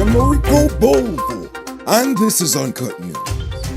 am Rico Bolvo, and this is Uncut News.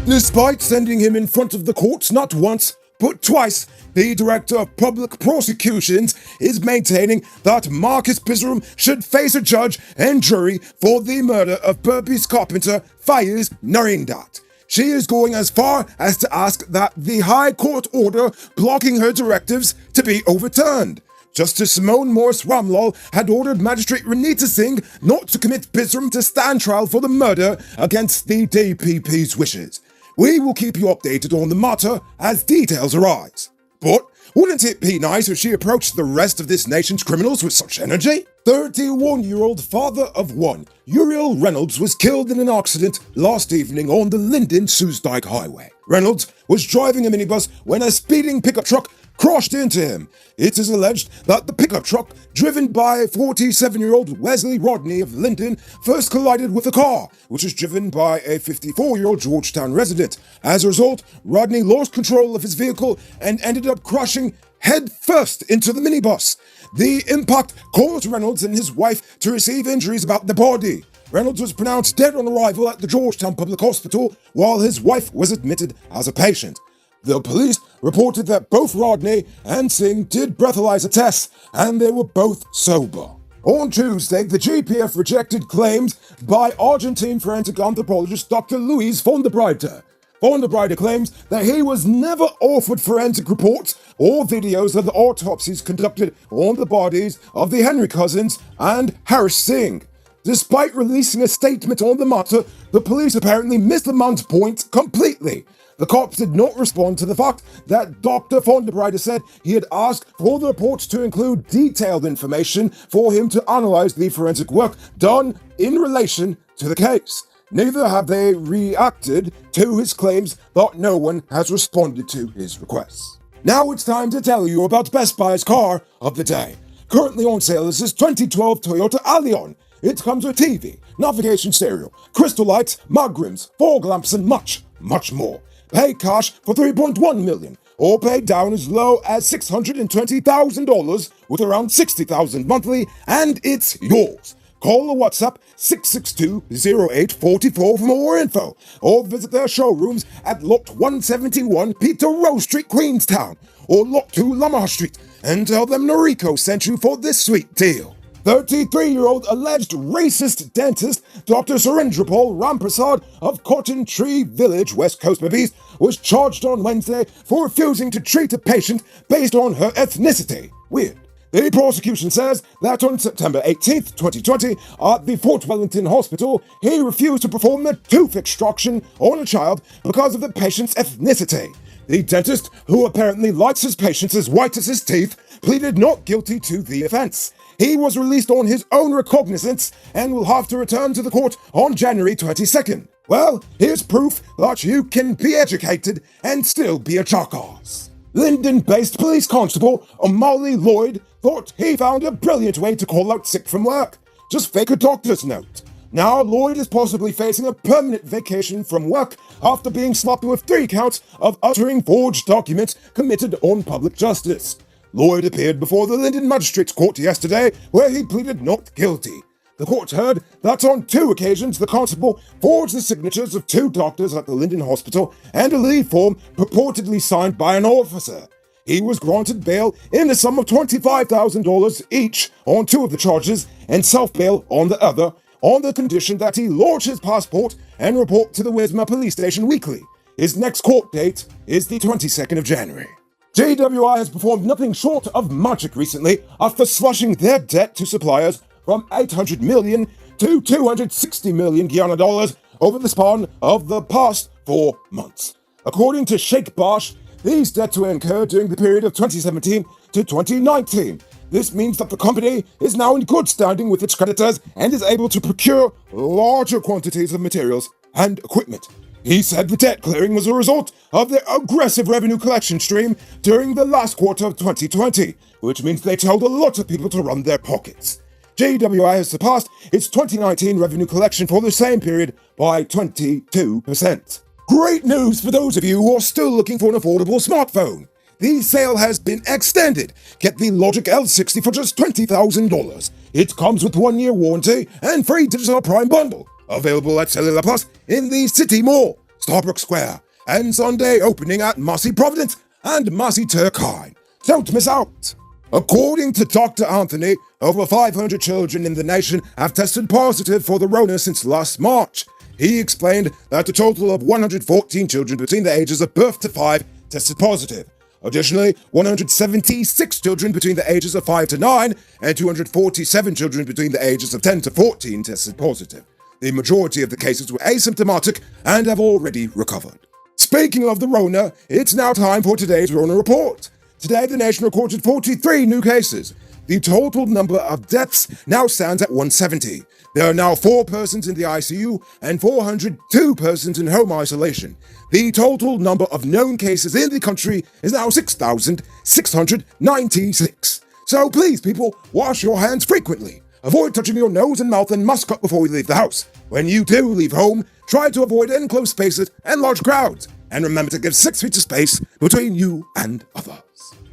Despite sending him in front of the courts not once, but twice, the Director of Public Prosecutions is maintaining that Marcus Pisrum should face a judge and jury for the murder of Burpee's carpenter Faiz Narindat. She is going as far as to ask that the High Court order blocking her directives to be overturned. Justice Simone Morse Ramlal had ordered Magistrate Renita Singh not to commit Pisrum to stand trial for the murder against the DPP's wishes. We will keep you updated on the matter as details arise. But wouldn't it be nice if she approached the rest of this nation's criminals with such energy? 31-year-old father of one, Uriel Reynolds, was killed in an accident last evening on the Linden-Soesdijk Highway. Reynolds was driving a minibus when a speeding pickup truck crashed into him. It is alleged that the pickup truck, driven by 47-year-old Wesley Rodney of Linden, first collided with a car, which was driven by a 54-year-old Georgetown resident. As a result, Rodney lost control of his vehicle and ended up crashing head first into the minibus. The impact caused Reynolds and his wife to receive injuries about the body. Reynolds was pronounced dead on arrival at the Georgetown Public Hospital, while his wife was admitted as a patient. The police reported that both Rodney and Singh did breathalyzer tests, and they were both sober. On Tuesday, the GPF rejected claims by Argentine forensic anthropologist Dr. Luis Fondebruyter. Fondebruyter claims that he was never offered forensic reports or videos of the autopsies conducted on the bodies of the Henry cousins and Harris Singh. Despite releasing a statement on the matter, the police apparently missed the man's point completely. The cops did not respond to the fact that Dr. Fondebruyter said he had asked for the reports to include detailed information for him to analyze the forensic work done in relation to the case. Neither have they reacted to his claims that no one has responded to his requests. Now it's time to tell you about Best Buy's car of the day. Currently on sale is this 2012 Toyota Allion. It comes with TV, navigation stereo, crystal lights, mug rims, fog lamps, and much, much more. Pay cash for $3.1 million, or pay down as low as $620,000 with around $60,000 monthly, and it's yours. Call or WhatsApp 662-0844 for more info, or visit their showrooms at Lot 171 Peter Rowe Street, Queenstown, or Lot 2 Lamar Street, and tell them Noriko sent you for this sweet deal. 33-year-old alleged racist dentist Dr. Surendrapal Ramprasad of Cotton Tree Village, West Coast Babies, was charged on Wednesday for refusing to treat a patient based on her ethnicity. Weird. The prosecution says that on September 18th, 2020, at the Fort Wellington Hospital, he refused to perform a tooth extraction on a child because of the patient's ethnicity. The dentist, who apparently likes his patients as white as his teeth, pleaded not guilty to the offense. He was released on his own recognizance and will have to return to the court on January 22nd. Well, here's proof that you can be educated and still be a jackass. Linden-based police constable O'Malley Lloyd thought he found a brilliant way to call out sick from work. Just fake a doctor's note. Now Lloyd is possibly facing a permanent vacation from work after being slapped with 3 counts of uttering forged documents committed on public justice. Lloyd appeared before the Linden Magistrates Court yesterday, where he pleaded not guilty. The court heard that on 2 occasions the constable forged the signatures of 2 doctors at the Linden Hospital and a leave form purportedly signed by an officer. He was granted bail in the sum of $25,000 each on 2 of the charges and self-bail on the other, on the condition that he lodge his passport and report to the Wisma police station weekly. His next court date is the 22nd of January. JWI has performed nothing short of magic recently after slashing their debt to suppliers from 800 million to 260 million Guyana dollars over the span of the past 4 months. According to Sheikh Bash, these debts were incurred during the period of 2017 to 2019. This means that the company is now in good standing with its creditors and is able to procure larger quantities of materials and equipment. He said the debt clearing was a result of their aggressive revenue collection stream during the last quarter of 2020, which means they told a lot of people to run their pockets. JWI has surpassed its 2019 revenue collection for the same period by 22%. Great news for those of you who are still looking for an affordable smartphone. The sale has been extended. Get the Logic L60 for just $20,000. It comes with 1-year warranty and free digital Prime bundle. Available at Cellular Plus in the City Mall, Starbrook Square, and Sunday opening at Marcy Providence and Marcy Turkine. Don't miss out. According to Dr. Anthony, over 500 children in the nation have tested positive for the Rona since last March. He explained that a total of 114 children between the ages of birth to 5 tested positive. Additionally, 176 children between the ages of 5 to 9 and 247 children between the ages of 10 to 14 tested positive. The majority of the cases were asymptomatic and have already recovered. Speaking of the Rona, it's now time for today's Rona report. Today, the nation recorded 43 new cases. The total number of deaths now stands at 170. There are now 4 persons in the ICU and 402 persons in home isolation. The total number of known cases in the country is now 6,696. So please, people, wash your hands frequently. Avoid touching your nose and mouth and mask up before you leave the house. When you do leave home, try to avoid enclosed spaces and large crowds. And remember to give 6 feet of space between you and others.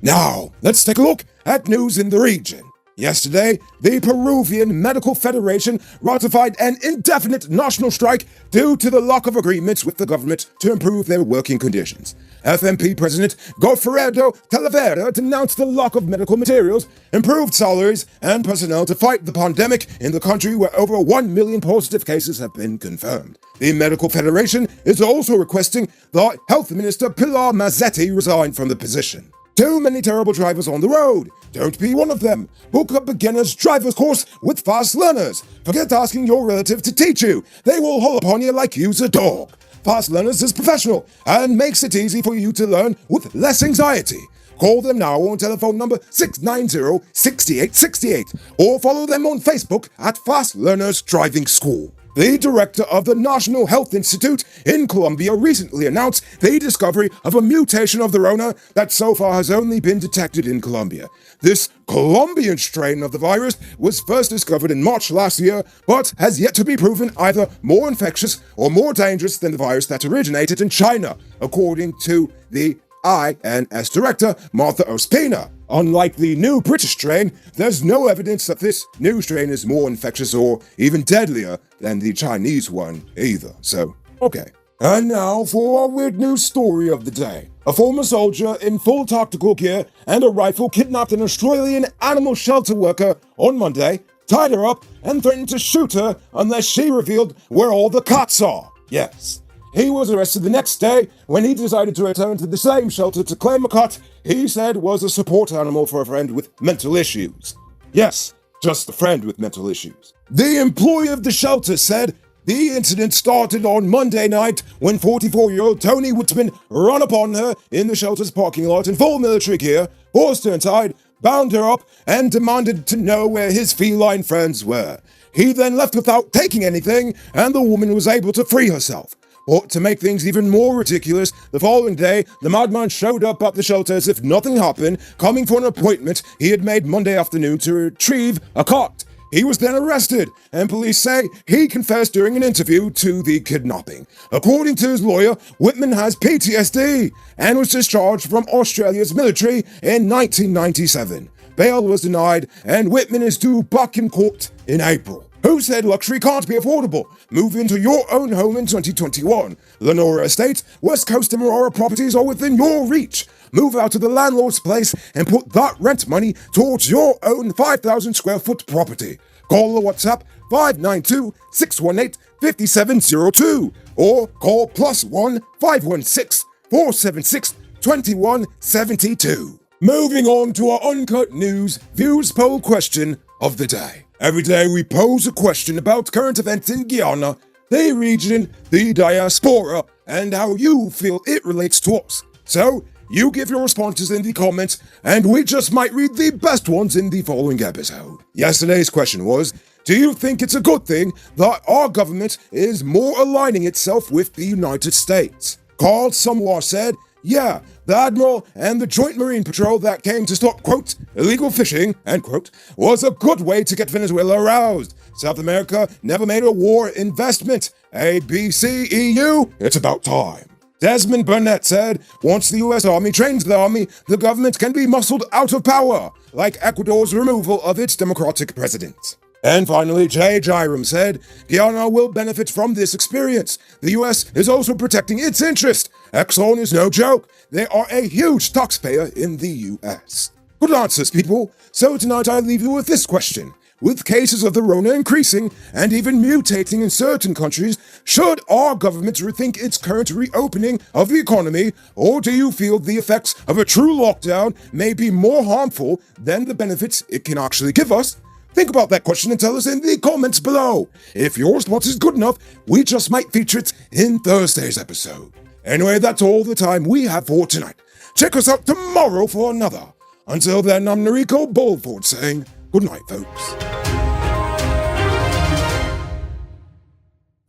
Now, let's take a look at news in the region. Yesterday, the Peruvian Medical Federation ratified an indefinite national strike due to the lack of agreements with the government to improve their working conditions. FMP President Goffredo Talavera denounced the lack of medical materials, improved salaries, and personnel to fight the pandemic in the country where over 1 million positive cases have been confirmed. The Medical Federation is also requesting that Health Minister Pilar Mazzetti resign from the position. Too many terrible drivers on the road. Don't be one of them. Book a beginner's driver's course with Fast Learners. Forget asking your relative to teach you. They will haul upon you like you's a dog. Fast Learners is professional and makes it easy for you to learn with less anxiety. Call them now on telephone number 690-6868 or follow them on Facebook at Fast Learners Driving School. The director of the National Health Institute in Colombia recently announced the discovery of a mutation of the Rona that so far has only been detected in Colombia. This Colombian strain of the virus was first discovered in March last year, but has yet to be proven either more infectious or more dangerous than the virus that originated in China, according to the INS director, Martha Ospina. Unlike the new British strain, there's no evidence that this new strain is more infectious or even deadlier than the Chinese one either, so okay. And now for our weird news story of the day. A former soldier in full tactical gear and a rifle kidnapped an Australian animal shelter worker on Monday, tied her up, and threatened to shoot her unless she revealed where all the cats are. Yes. He was arrested the next day when he decided to return to the same shelter to claim a cat he said was a support animal for a friend with mental issues. Yes, just a friend with mental issues. The employee of the shelter said the incident started on Monday night when 44-year-old Tony Whitman ran upon her in the shelter's parking lot in full military gear, forced her inside, bound her up, and demanded to know where his feline friends were. He then left without taking anything, and the woman was able to free herself. But to make things even more ridiculous, the following day, the madman showed up at the shelter as if nothing happened, coming for an appointment he had made Monday afternoon to retrieve a cat. He was then arrested, and police say he confessed during an interview to the kidnapping. According to his lawyer, Whitman has PTSD and was discharged from Australia's military in 1997. Bail was denied, and Whitman is due back in court in April. Who said luxury can't be affordable? Move into your own home in 2021. Lenora Estate, West Coast and Aurora properties are within your reach. Move out of the landlord's place and put that rent money towards your own 5,000 square foot property. Call or WhatsApp 592-618-5702 or call +1 516 476 2172. Moving on to our Uncut News Views Poll question of the day. Every day we pose a question about current events in Guyana, the region, the diaspora, and how you feel it relates to us. So, you give your responses in the comments, and we just might read the best ones in the following episode. Yesterday's question was, do you think it's a good thing that our government is more aligning itself with the United States? Carl Samwar said, yeah, the Admiral and the Joint Marine Patrol that came to stop, quote, illegal fishing, end quote, was a good way to get Venezuela aroused. South America never made a war investment. ABCEU, it's about time. Desmond Burnett said, once the US Army trains the Army, the government can be muscled out of power, like Ecuador's removal of its democratic president. And finally, Jay Jairam said, Guyana will benefit from this experience. The US is also protecting its interest. Exxon is no joke. They are a huge taxpayer in the US. Good answers, people. So tonight I leave you with this question. With cases of the Rona increasing and even mutating in certain countries, should our government rethink its current reopening of the economy, or do you feel the effects of a true lockdown may be more harmful than the benefits it can actually give us? Think about that question and tell us in the comments below. If your response is good enough, we just might feature it in Thursday's episode. Anyway, that's all the time we have for tonight. Check us out tomorrow for another. Until then, I'm Noriko Bolford saying good night, folks.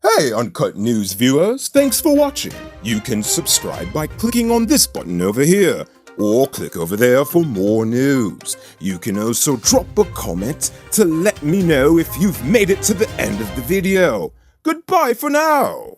Hey, Uncut News viewers, thanks for watching. You can subscribe by clicking on this button over here, or click over there for more news. You can also drop a comment to let me know if you've made it to the end of the video. Goodbye for now.